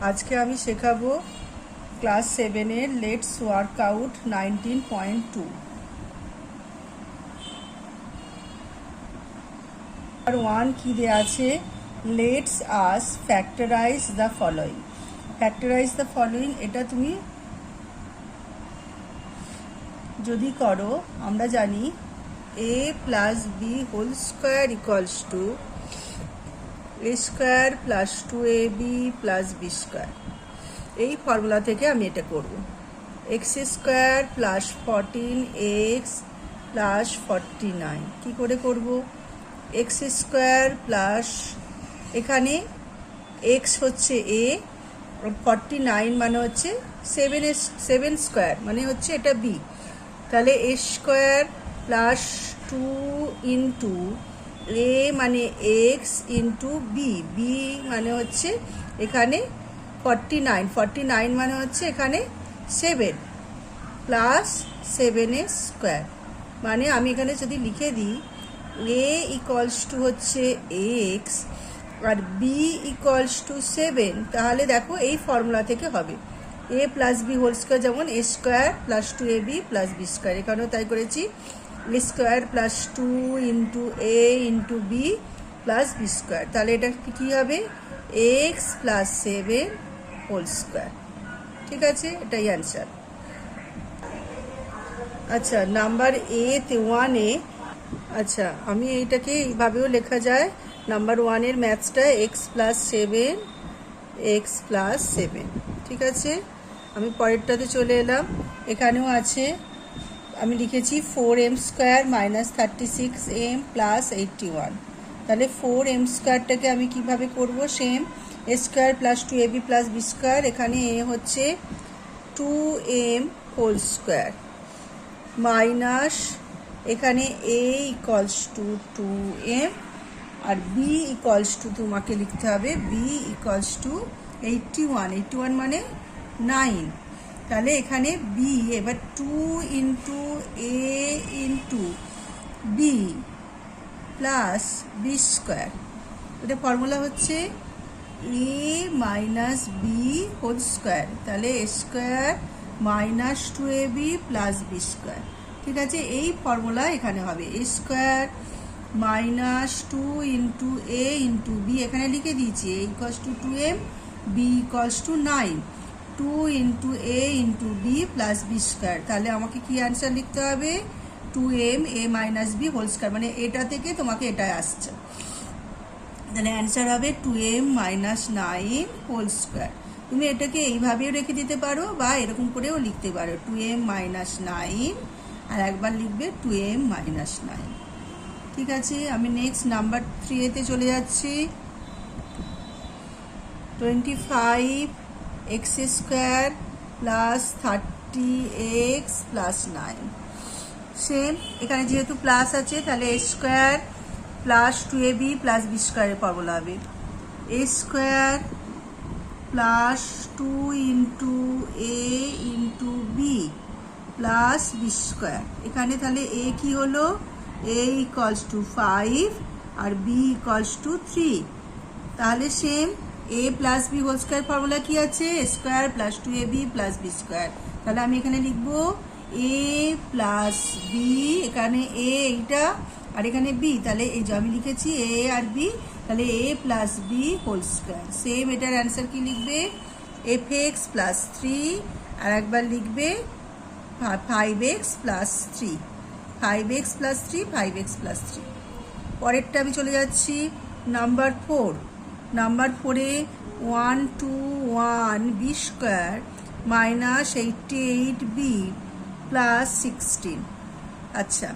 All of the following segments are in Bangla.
আজকে আমি শেখাবো ক্লাস 7-এর লেটস ওয়ার্কআউট 19.2। আর 1 কি দেয়া আছে, let's us factorize the following. Factorize the following এটা তুমি যদি করো, আমরা জানি a plus B whole square equals to a square plus 2ab plus B square. এই ফর্মুলা থেকে আমি এটা করব। X square plus 14x plus 49 কী করে করব? এক্স স্কোয়ার প্লাস এখানে এক্স হচ্ছে এ, 49 মানে হচ্ছে 7 স্কোয়ার মানে হচ্ছে এটা বি। তাহলে এ স্কোয়ার প্লাস 2 ইন্টু এ মানে এক্স ইন্টু বি, বি মানে হচ্ছে এখানে 49 মানে হচ্ছে এখানে 7 প্লাস 7 স্কোয়ার। মানে আমি এখানে যদি লিখে দিই এ ইকুয়ালস টু হচ্ছে এক্স আর বি ইকুয়ালস টু 7, তাহলে দেখো এই ফর্মুলা থেকে হবে A plus B whole square, যেমন A square plus 2ab plus B square, এখানেও তাই করেছি। A square plus 2 into A into B plus B square, তাহলে এটা কী হবে এক্স প্লাস 7 হোল স্কোয়ার। ঠিক আছে, এটাই অ্যান্সার। আচ্ছা, নাম্বার এতে 1-এ, আচ্ছা আমি এইটাকে এইভাবেও লেখা যায়। নাম্বার 1-এর ম্যাথসটা এক্স প্লাস 7। ঠিক আছে, আমি পরেরটাতে চলে এলাম। এখানেও আছে, আমি লিখেছি 4m square minus 36m plus 81। তাহলে 4m স্কোয়ারটাকে আমি কিভাবে করব? Same A square plus 2ab plus B square, এখানে এ হচ্ছে 2m হোল স্কোয়ার মাইনাস এখানে a ইকুয়ালস টু 2m আর b ইকুয়ালস টু, তোমাকে লিখতে হবে b ইকুয়ালস টু 81 মানে 9। তাহলে এখানে b, এবার 2 into A into B plus B square, এটা ফর্মুলা হচ্ছে A minus B whole square. তাহলে A square minus 2ab plus B square. ঠিক আছে, এই ফর্মুলা এখানে হবে A square minus 2 into A into B, এখানে লিখে দিয়েছি A equals to 2m, B equals to 9, 2 into A into B plus B square. তাহলে আমাকে কি অ্যান্সার লিখতে হবে? 2m a minus B whole square, মানে এটা থেকে তোমাকে এটাই আসছে। তাহলে অ্যান্সার হবে 2m মাইনাস 9 হোল স্কোয়ার। তুমি এটাকে এইভাবেও রেখে দিতে পারো বা এরকম করেও লিখতে পারো 2m মাইনাস 9, আর একবার লিখবে 2m মাইনাস 9। ঠিক আছে, আমি নেক্সট নাম্বার 3-এতে চলে যাচ্ছি। 25x square plus 30x plus 9। Same, এখানে যেহেতু প্লাস আছে তাহলে A square plus 2ab plus B স্কোয়ারের ফর্মুলা হবে A square plus 2 into A into B plus B square. এখানে তাহলে এ কি হলো, এ ইকুয়ালস টু 5 আর বি ইকুয়ালস টু 3। তাহলে same A plus B whole square formula কি আছে, square plus 2ab plus B square. তাহলে আমি এখানে লিখবো এ প্লাস বি, এখানে এ এইটা আর এখানে বি, তাহলে এই যে আমি লিখেছি এ আর বি, তাহলে A plus B whole square. Same এটার অ্যান্সার কি লিখবে, fx প্লাস 3, আর একবার লিখবে 5x plus 3, 5x plus 3, 5x plus 3। পরেরটা আমি চলে যাচ্ছি নাম্বার 4। নাম্বার 4-এ 1 2 1 B square minus 88b plus 16। আচ্ছা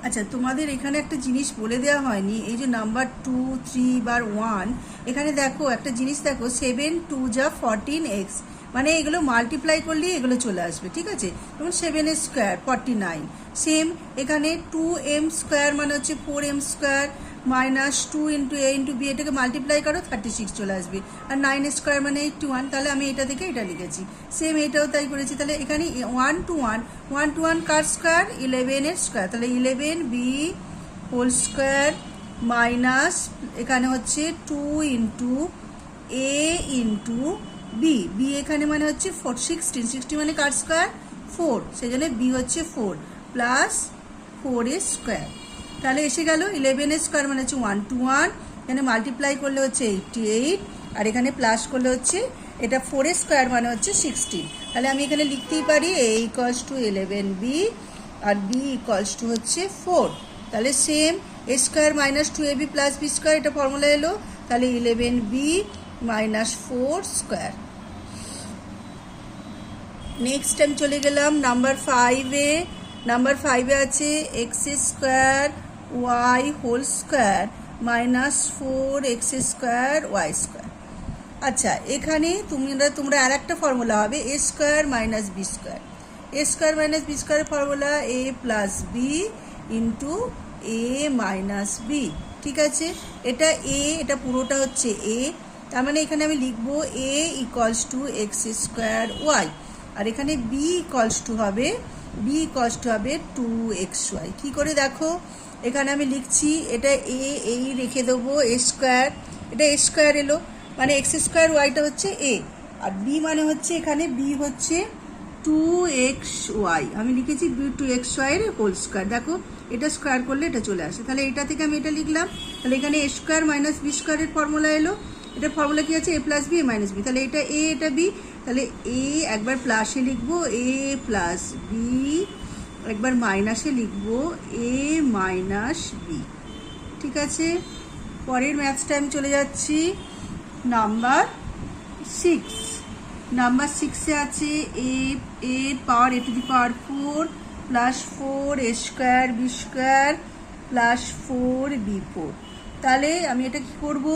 আচ্ছা, তোমাদের এখানে একটা জিনিস বলে দেওয়া হয়নি, এই যে নাম্বার 2 3 বার 1, এখানে দেখো একটা জিনিস দেখো 7 2 যা 14x, মানে এগুলো মাল্টিপ্লাই করলে এগুলো চলে আসবে। ঠিক আছে, যেমন 7 স্কোয়ার 49। সেম এখানে 2m স্কোয়ার মানে হচ্ছে 4m square minus 2 into A into B, এটাকে মাল্টিপ্লাই করো 36 চলে আসবে, আর 9 স্কোয়ার মানে 81। তাহলে আমি এটা থেকে এটা লিখেছি। সেম এটাও তাই করেছি। তাহলে এখানে 1 to 1 কার স্কোয়ার, 11 স্কোয়ার, তাহলে 11b হোল স্কোয়ার মাইনাস এখানে হচ্ছে 2 into A into B, B এখানে মানে হচ্ছে 16, 60 মানে কার স্কোয়ার 4, সেই জন্য বি হচ্ছে 4 প্লাস 4a স্কোয়ার। তাহলে এসে গেল 11a স্কোয়ার মানে হচ্ছে 121, এখানে মাল্টিপ্লাই করলে হচ্ছে 88, আর এখানে প্লাস করলে হচ্ছে এটা 4a স্কোয়ার মানে হচ্ছে 16। তাহলে আমি এখানে লিখতেই পারি a ইকুয়ালস টু 11b আর b ইকুয়ালস টু হচ্ছে 4। তাহলে same a square minus 2ab plus b square, এটা ফর্মুলা এলো। তাহলে 11b মাইনাস 4 স্কোয়ার। নেক্সট আমি চলে গেলাম নাম্বার 5-এ। নাম্বার 5-এ আছে X square Y whole square minus 4x square Y square. আচ্ছা, এখানে তোমরা আর একটা ফর্মুলা হবে A square minus B square. A square minus B স্কোয়ারের formula A plus B into A minus B. ঠিক আছে, এটা এ, এটা পুরোটা হচ্ছে এ, তার মানে এখানে আমি লিখবো A equals to X square Y, আর এখানে বি ইকুয়ালস টু হবে 2xy। কী করে দেখো, এখানে আমি লিখছি এটা এ, এই রেখে দেবো এ স্কোয়ার, এটা এ স্কোয়ার এলো মানে এক্স স্কোয়ার ওয়াইটা হচ্ছে এ, আর বি মানে হচ্ছে এখানে বি হচ্ছে 2xy, আমি লিখেছি 2xy এর হোল স্কোয়ার। দেখো এটা স্কোয়ার করলে এটা চলে আসে, তাহলে এটা থেকে আমি এটা লিখলাম। তাহলে এখানে এ স্কোয়ার মাইনাস বি স্কোয়ারের ফর্মুলা এলো, এটার ফর্মুলা কি আছে এ plus B A minus B. তাহলে এটা এ এটা বি, তাহলে এ একবার প্লাসে লিখবো এ প্লাস বি, একবার মাইনাসে লিখবো এ মাইনাস বি। ঠিক আছে, পরের ম্যাথসটা আমি চলে যাচ্ছি নাম্বার 6। নাম্বার 6-এ আছে A power A to the power 4 plus 4 A square B square plus 4b4। তাহলে আমি এটা কি করব,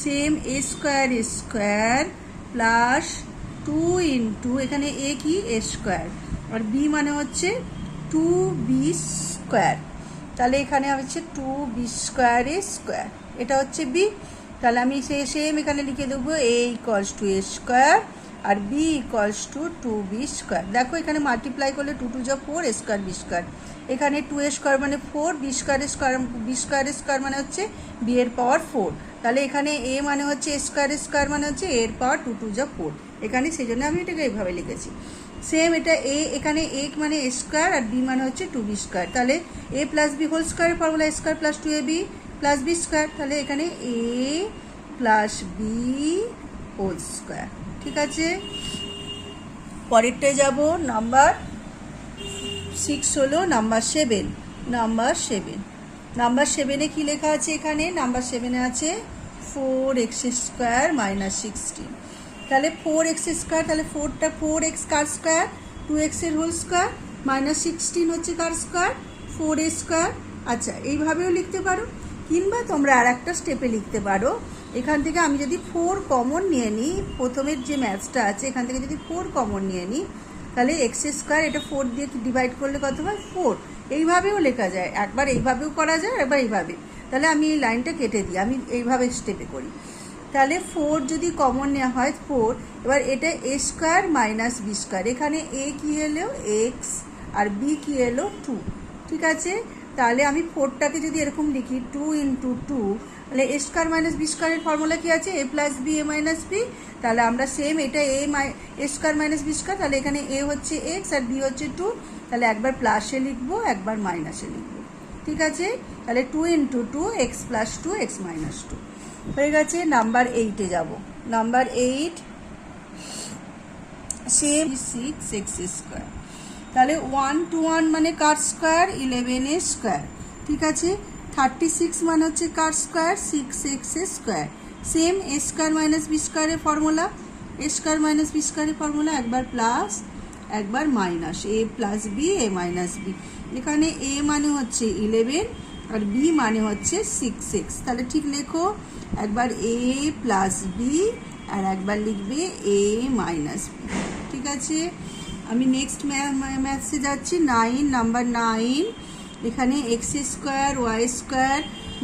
same A square plus 2 into এখানে এ কি এ স্কোয়ার আর বি মানে হচ্ছে 2b স্কোয়ার। তাহলে এখানে হচ্ছে 2b স্কোয়ার এ স্কোয়ার, এটা হচ্ছে বি। তাহলে আমি সেম এখানে লিখে দেবো A equals to A square আর B equals to 2b square. দেখো এখানে মাল্টিপ্লাই করলে 2 2 যা 4 এ স্কোয়ার বি স্কোয়ার, এখানে 2 এ স্কোয়ার মানে 4, বি স্কোয়ার স্কোয়ার মানে হচ্ছে বি এর পাওয়ার 4। তাহলে এখানে এ মানে হচ্ছে এ স্কোয়ার মানে হচ্ছে এর পাওয়ার 2 2 যা 4, এখানে সেই জন্য আমি এটাকে এইভাবে লিখেছি। সেম এটা এ, এখানে এ মানে এ স্কোয়ার আর বি মানে হচ্ছে 2b স্কোয়ার। তাহলে এ প্লাস বি হোল স্কোয়ারের formula A square plus 2ab plus B square. তাহলে এখানে A plus B whole square. ঠিক আছে, পরেরটায় যাব। নাম্বার 6 হলো নাম্বার 7। নাম্বার 7-এ কি লেখা আছে, এখানে নাম্বার 7-এ আছে 4x স্কোয়ার মাইনাস 16। তাহলে 4x স্কোয়ার, তাহলে 4x কার স্কোয়ার 2x এর হোল স্কোয়ার মাইনাস 16 হচ্ছে কার স্কোয়ার 4a স্কোয়ার। আচ্ছা, এইভাবেও লিখতে পারো, কিংবা তোমরা আর একটা স্টেপে লিখতে পারো। এখান থেকে আমি যদি 4 কমন নিয়ে নিই, প্রথমের যে ম্যাথসটা আছে এখান থেকে যদি 4 কমন নিয়ে নিই, তাহলে এক্স স্কোয়ার এটা 4 দিয়ে ডিভাইড করলে কত হয় 4। এইভাবেও লেখা যায়, একবার এইভাবেও করা যায়, একবার এইভাবে। তাহলে আমি এই লাইনটা কেটে দিই, আমি এইভাবে স্টেপে করি। তাহলে 4 যদি কমন নেওয়া হয় 4, এবার এটা এ স্কোয়ার মাইনাস বি স্কোয়ার, এখানে এ কি এলো এক্স আর বি কি এলো 2। ঠিক আছে, তাহলে আমি 4টাকে যদি এরকম লিখি 2 ইন্টু 2, তাহলে এ স্কোয়ার মাইনাস বি স্কোয়ারের ফর্মুলা কি আছে এ plus B A minus B. তাহলে আমরা সেম এটা এ স্কোয়ার মাইনাস বি স্কোয়ার, তাহলে এখানে এ হচ্ছে এক্স আর বি হচ্ছে 2, তাহলে একবার প্লাসে লিখবো একবার মাইনাসে লিখবো। ঠিক আছে, তাহলে 2 into 2 x plus 2 x minus 2 হয়ে গেছে। নাম্বার 8-এ যাব। নাম্বার 8 সেম 6x স্কোয়ার, তাহলে 1 to 1 মানে কার স্কোয়ার 11 স্কোয়ার। ঠিক আছে, 36 মানে হচ্ছে কার square 6x square. Same A square minus B স্কোয়ারের formula, A square minus B স্কোয়ারের ফর্মুলা একবার প্লাস একবার minus, A plus B A minus B. এখানে এ মানে হচ্ছে 11 আর বি মানে হচ্ছে 6x। তাহলে ঠিক লেখো, একবার এ প্লাস বি আর একবার লিখবে এ মাইনাস বি। ঠিক আছে, আমি নেক্সট ম্যাথসে যাচ্ছি 9, নাম্বার 9। এখানে X square Y square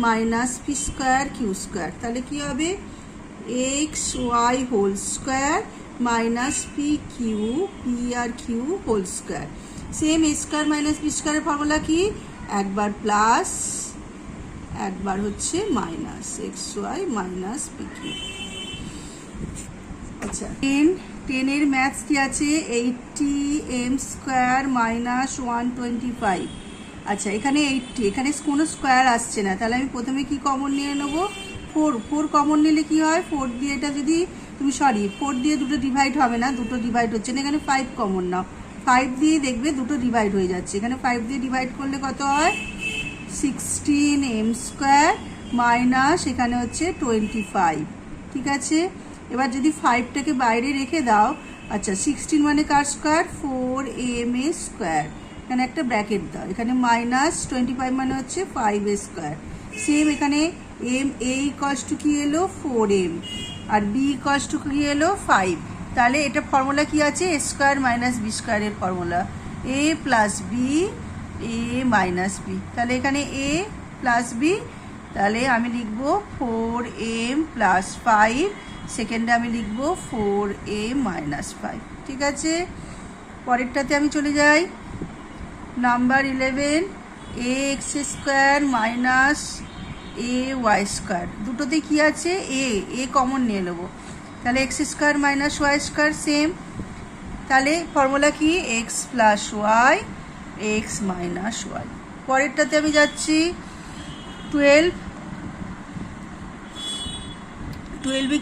minus P square Q square, তাহলে কী হবে X Y whole square minus P আর Q whole square. Same A square minus B স্কোয়ারের ফর্মুলা কি একবার প্লাস একবার হচ্ছে minus X Y minus P Q. আচ্ছা 10 এর ম্যাথস কি আছে 80m স্কোয়ার মাইনাস 125। আচ্ছা এখানে 80, এখানে কোনো স্কোয়ার আসছে না, তাহলে আমি প্রথমে কি কমন নিয়ে নেবো 4 কমন নিলে কি হয় 4 দিয়ে এটা যদি তুমি 4 দিয়ে দুটো ডিভাইড হবে না, দুটো ডিভাইড হচ্ছে না, এখানে 5 কমন নাও, 5 দিয়ে দেখবে দুটো ডিভাইড হয়ে যাচ্ছে, এখানে 5 দিয়ে ডিভাইড করলে কত হয় 16m স্কোয়ার মাইনাস এখানে হচ্ছে 25। ঠিক আছে, এবার যদি 5টাকে বাইরে রেখে দাও, আচ্ছা 16 মানে কার স্কোয়ার 4m স্কোয়ার, এখানে একটা ব্র্যাকেট দাও, এখানে মাইনাস 25 মানে হচ্ছে 5 স্কোয়ার। সেম এখানে a ইকুয়ালস টু কি এলো 4m আর b ইকুয়ালস টু কি এলো 5। তাহলে এটা ফর্মুলা কি আছে a স্কোয়ার মাইনাস b স্কোয়ারের formula a plus b a minus b। তাহলে এখানে a প্লাস b, তাহলে আমি লিখবো 4m প্লাস 5, সেকেন্ডে আমি লিখবো 4m মাইনাস 5। ঠিক আছে, পরেরটাতে আমি চলে যাই number 11 ax square minus ay square. দুটোতে কি আছে a কমন নিয়ে নেবো, তাহলে X square minus Y square same, তাহলে ফর্মুলা কি X plus Y X minus Y. পরেরটাতে আমি যাচ্ছি 12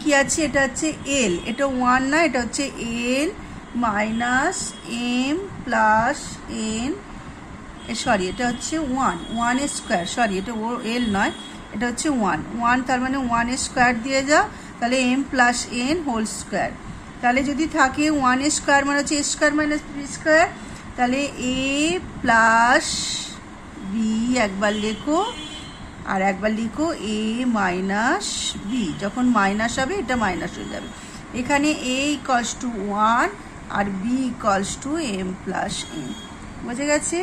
কি আছে, এটা হচ্ছে এল, এটা 1 না, এটা হচ্ছে L minus M plus N, এটা হচ্ছে 1 স্কোয়ার, এটা এল নয়, এটা হচ্ছে 1 তার মানে 1 স্কোয়ার দিয়ে যাও, তাহলে M plus N whole square. তাহলে যদি থাকে 1 স্কোয়ার মানে হচ্ছে A square minus B square, তাহলে এ প্লাস বি একবার লেখো আর একবার লিখো এ মাইনাস বি, যখন মাইনাস হবে এটা মাইনাস হয়ে যাবে, এখানে এ ইকুয়ালস টু 1 আর B equals to M plus N. বুঝে গেছে?